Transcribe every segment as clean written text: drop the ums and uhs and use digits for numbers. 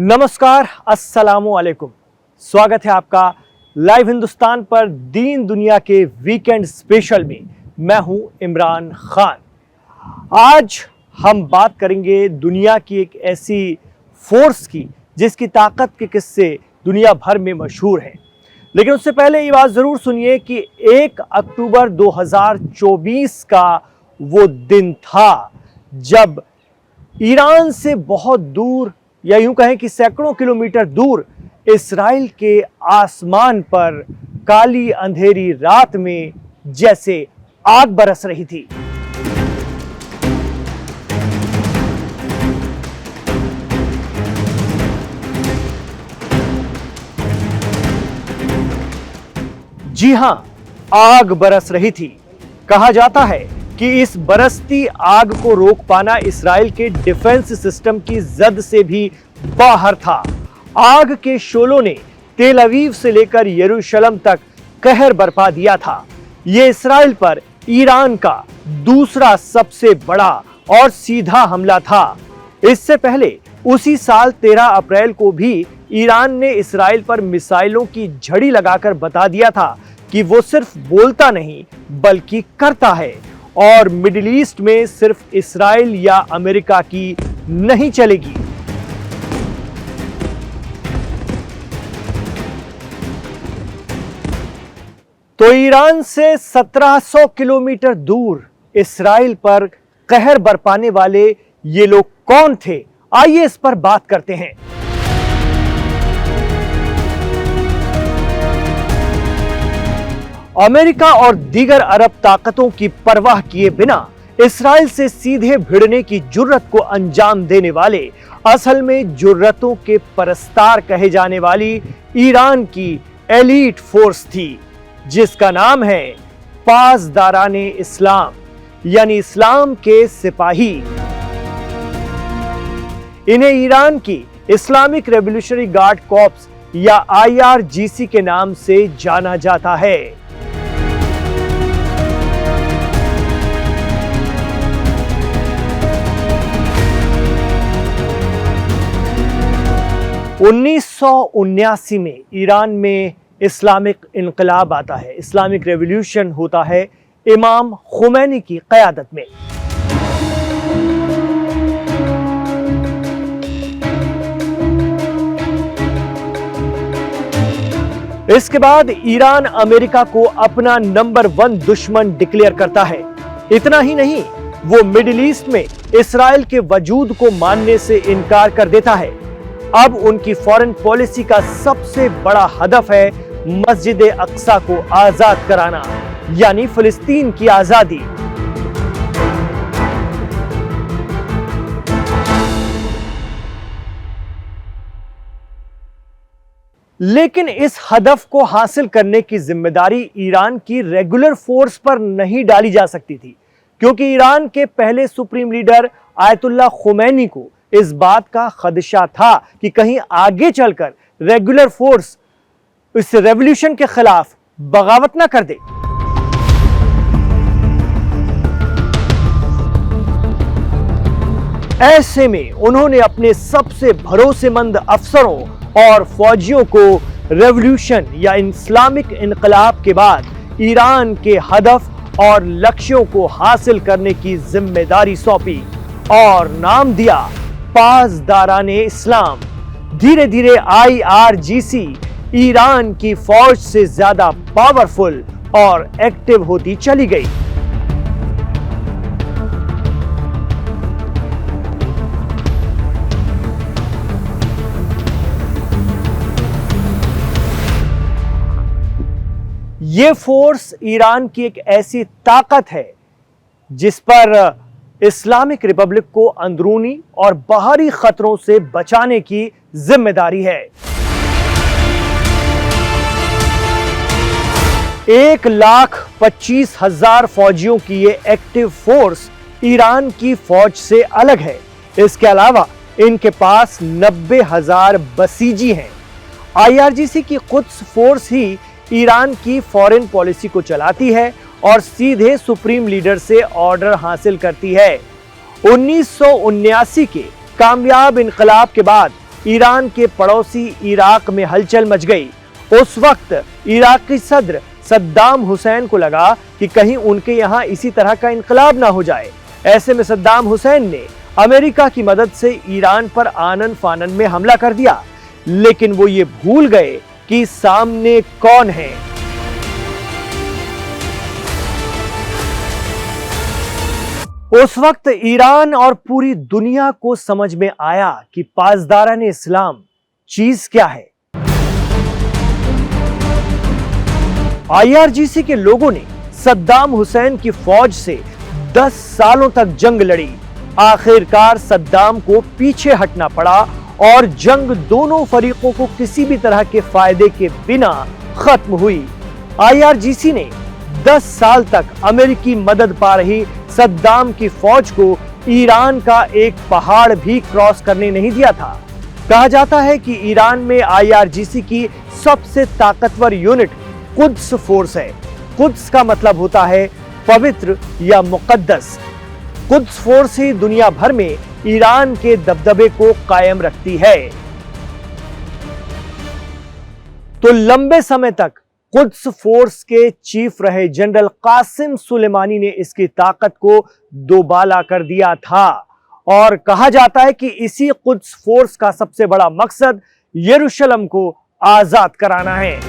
नमस्कार, अस्सलामु अलैकुम। स्वागत है आपका लाइव हिंदुस्तान पर दीन दुनिया के वीकेंड स्पेशल में। मैं हूं इमरान खान। आज हम बात करेंगे दुनिया की एक ऐसी फोर्स की जिसकी ताकत के किस्से दुनिया भर में मशहूर हैं। लेकिन उससे पहले ये बात ज़रूर सुनिए कि 1 अक्टूबर 2024 का वो दिन था जब ईरान से बहुत दूर, या यूं कहें कि सैकड़ों किलोमीटर दूर, इस्राइल के आसमान पर काली अंधेरी रात में जैसे आग बरस रही थी। जी हां, आग बरस रही थी। कहा जाता है कि इस बरसती आग को रोक पाना इस्राइल के डिफेंस सिस्टम की जद से भी बाहर था। आग के शोलों ने तेल अवीव से लेकर यरूशलेम तक कहर बरपा दिया था। यह इस्राइल पर ईरान का दूसरा सबसे बड़ा और सीधा हमला था। इससे पहले उसी साल 13 अप्रैल को भी ईरान ने इस्राइल पर मिसाइलों की झड़ी लगाकर बता दिया था कि वो सिर्फ बोलता नहीं बल्कि करता है, और मिडिल ईस्ट में सिर्फ इस्राइल या अमेरिका की नहीं चलेगी। तो ईरान से 1700 किलोमीटर दूर इस्राइल पर कहर बरपाने वाले ये लोग कौन थे, आइए इस पर बात करते हैं। अमेरिका और दीगर अरब ताकतों की परवाह किए बिना इस्राइल से सीधे भिड़ने की जुर्रत को अंजाम देने वाले, असल में जुर्रतों के परस्तार कहे जाने वाली ईरान की एलीट फोर्स थी, जिसका नाम है पासदाराने इस्लाम, यानी इस्लाम के सिपाही। इन्हें ईरान की इस्लामिक रेवोल्यूशनरी गार्ड कॉर्प्स या IRGC के नाम से जाना जाता है। उन्नीस 1979 में ईरान में इस्लामिक इनकलाब आता है, इस्लामिक रेवोल्यूशन होता है इमाम खुमैनी की क़यादत में। इसके बाद ईरान अमेरिका को अपना नंबर 1 दुश्मन डिक्लेयर करता है। इतना ही नहीं, वो मिडिल ईस्ट में इस्राइल के वजूद को मानने से इनकार कर देता है। अब उनकी फॉरेन पॉलिसी का सबसे बड़ा हदफ है मस्जिद अक्सा को आजाद कराना, यानी फिलिस्तीन की आजादी। लेकिन इस हदफ को हासिल करने की जिम्मेदारी ईरान की रेगुलर फोर्स पर नहीं डाली जा सकती थी, क्योंकि ईरान के पहले सुप्रीम लीडर आयतुल्लाह खुमैनी को इस बात का खदशा था कि कहीं आगे चलकर रेगुलर फोर्स इस रेवोल्यूशन के खिलाफ बगावत ना कर दे। ऐसे में उन्होंने अपने सबसे भरोसेमंद अफसरों और फौजियों को रेवोल्यूशन या इस्लामिक इनकलाब के बाद ईरान के हदफ और लक्ष्यों को हासिल करने की जिम्मेदारी सौंपी और नाम दिया पासदाराने इस्लाम। धीरे धीरे IRGC ईरान की फौज से ज्यादा पावरफुल और एक्टिव होती चली गई। ये फोर्स ईरान की एक ऐसी ताकत है जिस पर इस्लामिक रिपब्लिक को अंदरूनी और बाहरी खतरों से बचाने की जिम्मेदारी है। 1,25,000 फौजियों की ये एक्टिव फोर्स ईरान की फौज से अलग है। इसके अलावा इनके पास 90,000 बसीजी हैं। IRGC की कुछ फोर्स ही ईरान की फॉरेन पॉलिसी को चलाती है और सीधे सुप्रीम लीडर से ऑर्डर हासिल करती है। 1979 के कामयाब इनकलाब के बाद ईरान के पड़ोसी इराक में हलचल मच गई। उस वक्त इराकी सदर सद्दाम हुसैन को लगा कि कहीं उनके यहां इसी तरह का इनकलाब ना हो जाए। ऐसे में सद्दाम हुसैन ने अमेरिका की मदद से ईरान पर आनन फानन में हमला कर दिया, लेकिन वो ये भूल गए कि सामने कौन है। उस वक्त ईरान और पूरी दुनिया को समझ में आया कि पासदारान इस्लाम चीज क्या है। IRGC के लोगों ने सद्दाम हुसैन की फौज से 10 सालों तक जंग लड़ी। आखिरकार सद्दाम को पीछे हटना पड़ा और जंग दोनों फरीकों को किसी भी तरह के फायदे के बिना खत्म हुई। IRGC ने 10 साल तक अमेरिकी मदद पा रही सद्दाम की फौज को ईरान का एक पहाड़ भी क्रॉस करने नहीं दिया था। कहा जाता है कि ईरान में IRGC की सबसे ताकतवर यूनिट कुद्स फोर्स है। कुद्स का मतलब होता है पवित्र या मुकद्दस। कुद्स फोर्स ही दुनिया भर में ईरान के दबदबे को कायम रखती है। तो लंबे समय तक कुद्स फोर्स के चीफ रहे जनरल कासिम सुलेमानी ने इसकी ताकत को दोबाला कर दिया था और कहा जाता है कि इसी कुद्स फोर्स का सबसे बड़ा मकसद यरूशलेम को आजाद कराना है।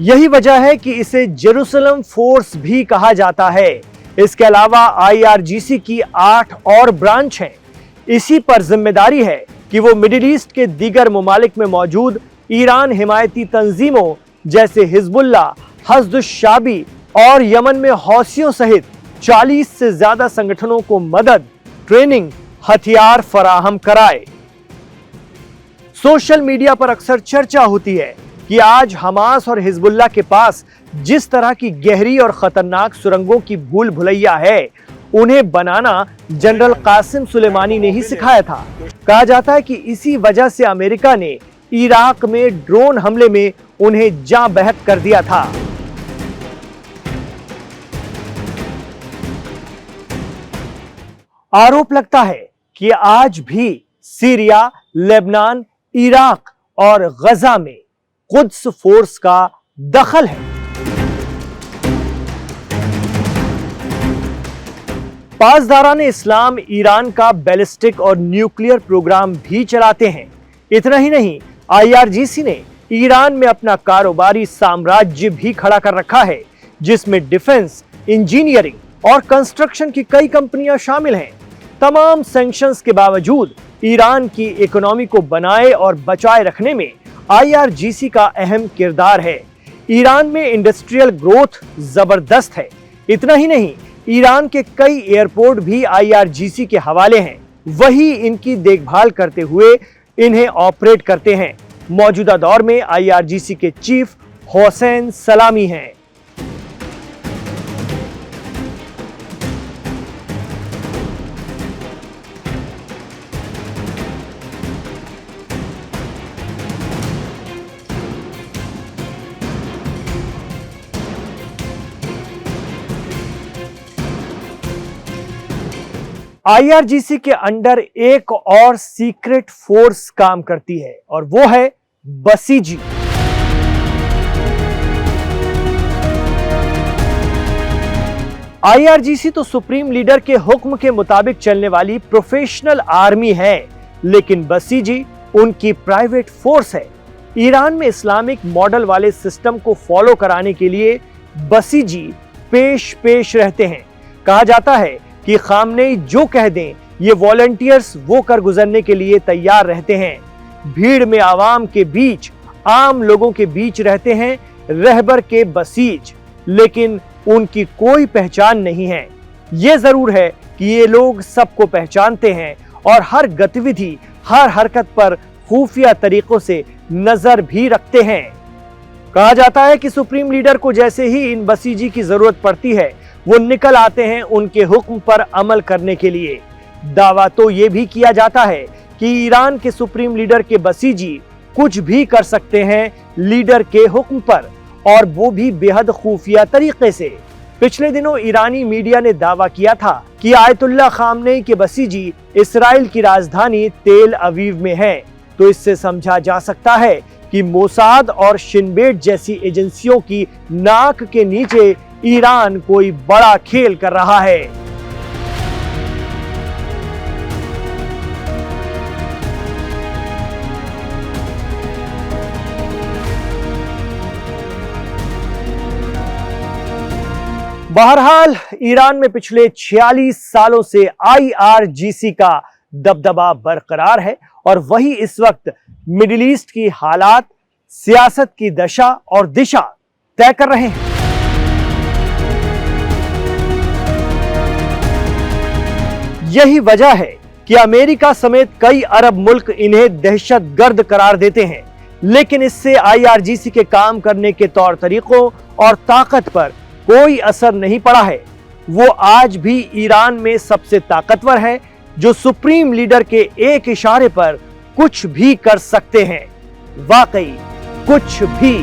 यही वजह है कि इसे जेरूसलम फोर्स भी कहा जाता है। इसके अलावा IRGC की 8 और ब्रांच हैं। इसी पर जिम्मेदारी है कि वो मिडिल ईस्ट के दीगर ममालिक में मौजूद ईरान हिमायती तंजीमों जैसे हिजबुल्ला, हज़्दुश-शाबी और यमन में हौसियों सहित 40 से ज्यादा संगठनों को मदद, ट्रेनिंग, हथियार फराहम कराए। सोशल मीडिया पर अक्सर चर्चा होती है कि आज हमास और हिजबुल्ला के पास जिस तरह की गहरी और खतरनाक सुरंगों की भूल भुलैया है, उन्हें बनाना जनरल कासिम सुलेमानी ने ही सिखाया था। कहा जाता है कि इसी वजह से अमेरिका ने इराक में ड्रोन हमले में उन्हें जां बहक कर दिया था। आरोप लगता है कि आज भी सीरिया, लेबनान, इराक और गजा में कुद्स फोर्स का दखल है। पासदारान इस्लाम ईरान का बैलिस्टिक और न्यूक्लियर प्रोग्राम भी चलाते हैं। इतना ही नहीं, IRGC ने ईरान में अपना कारोबारी साम्राज्य भी खड़ा कर रखा है, जिसमें डिफेंस, इंजीनियरिंग और कंस्ट्रक्शन की कई कंपनियां शामिल हैं। तमाम सैंक्शंस के बावजूद ईरान की इकोनॉमी को बनाए और बचाए रखने में IRGC का अहम किरदार है। ईरान में इंडस्ट्रियल ग्रोथ जबरदस्त है। इतना ही नहीं, ईरान के कई एयरपोर्ट भी IRGC के हवाले हैं। वही इनकी देखभाल करते हुए इन्हें ऑपरेट करते हैं। मौजूदा दौर में IRGC के चीफ हुसैन सलामी हैं। IRGC के अंडर एक और सीक्रेट फोर्स काम करती है और वो है बसीजी। IRGC तो सुप्रीम लीडर के हुक्म के मुताबिक चलने वाली प्रोफेशनल आर्मी है, लेकिन बसीजी उनकी प्राइवेट फोर्स है। ईरान में इस्लामिक मॉडल वाले सिस्टम को फॉलो कराने के लिए बसीजी पेश रहते हैं। कहा जाता है कि खामनेई जो कह दें, ये वॉलंटियर्स वो कर गुजरने के लिए तैयार रहते हैं। भीड़ में आवाम के बीच, आम लोगों के बीच रहते हैं रहबर के बसीज, लेकिन उनकी कोई पहचान नहीं है। ये जरूर है कि ये लोग सबको पहचानते हैं और हर गतिविधि, हर हरकत पर खुफिया तरीकों से नजर भी रखते हैं। कहा जाता है कि सुप्रीम लीडर को जैसे ही इन बसीजी की जरूरत पड़ती है, वो निकल आते हैं उनके हुक्म पर अमल करने के लिए। दावा तो ये भी किया जाता है कि ईरान के सुप्रीम लीडर के बसीजी कुछ भी कर सकते हैं लीडर के हुक्म पर, और वो भी बेहद खुफिया तरीके से। पिछले दिनों ईरानी मीडिया ने दावा किया था कि आयतुल्लाह खामनेई के बसीजी इसराइल की राजधानी तेल अवीव में हैं। तो इससे समझा जा सकता है कि मोसाद और शिनबेट जैसी एजेंसियों की नाक के नीचे ईरान कोई बड़ा खेल कर रहा है। बहरहाल ईरान में पिछले 46 सालों से IRGC का दबदबा बरकरार है और वही इस वक्त मिडिल ईस्ट की हालात, सियासत की दशा और दिशा तय कर रहे हैं। यही वजह है कि अमेरिका समेत कई अरब मुल्क इन्हें दहशतगर्द करार देते हैं, लेकिन इससे IRGC के काम करने के तौर तरीकों और ताकत पर कोई असर नहीं पड़ा है। वो आज भी ईरान में सबसे ताकतवर है, जो सुप्रीम लीडर के एक इशारे पर कुछ भी कर सकते हैं। वाकई कुछ भी।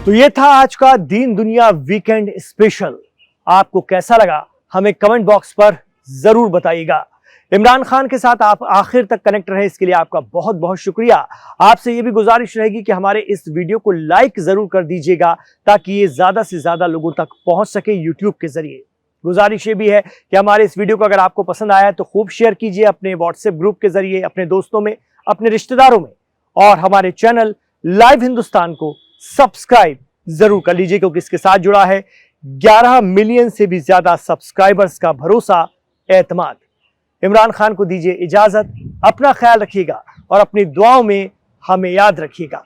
तो ये था आज का दीन दुनिया वीकेंड स्पेशल। आपको कैसा लगा हमें कमेंट बॉक्स पर जरूर बताइएगा। इमरान खान के साथ आप आखिर तक कनेक्ट रहे, इसके लिए आपका बहुत बहुत शुक्रिया। आपसे ये भी गुजारिश रहेगी कि हमारे इस वीडियो को लाइक जरूर कर दीजिएगा, ताकि ये ज्यादा से ज्यादा लोगों तक पहुंच सके यूट्यूब के जरिए। गुजारिश ये भी है कि हमारे इस वीडियो को अगर आपको पसंद आया है तो खूब शेयर कीजिए अपने व्हाट्सएप ग्रुप के जरिए, अपने दोस्तों में, अपने रिश्तेदारों में, और हमारे चैनल लाइव हिंदुस्तान को सब्सक्राइब जरूर कर लीजिए, क्योंकि इसके साथ जुड़ा है 11 मिलियन से भी ज्यादा सब्सक्राइबर्स का भरोसा, एतमाद। इमरान खान को दीजिए इजाजत। अपना ख्याल रखिएगा और अपनी दुआओं में हमें याद रखिएगा।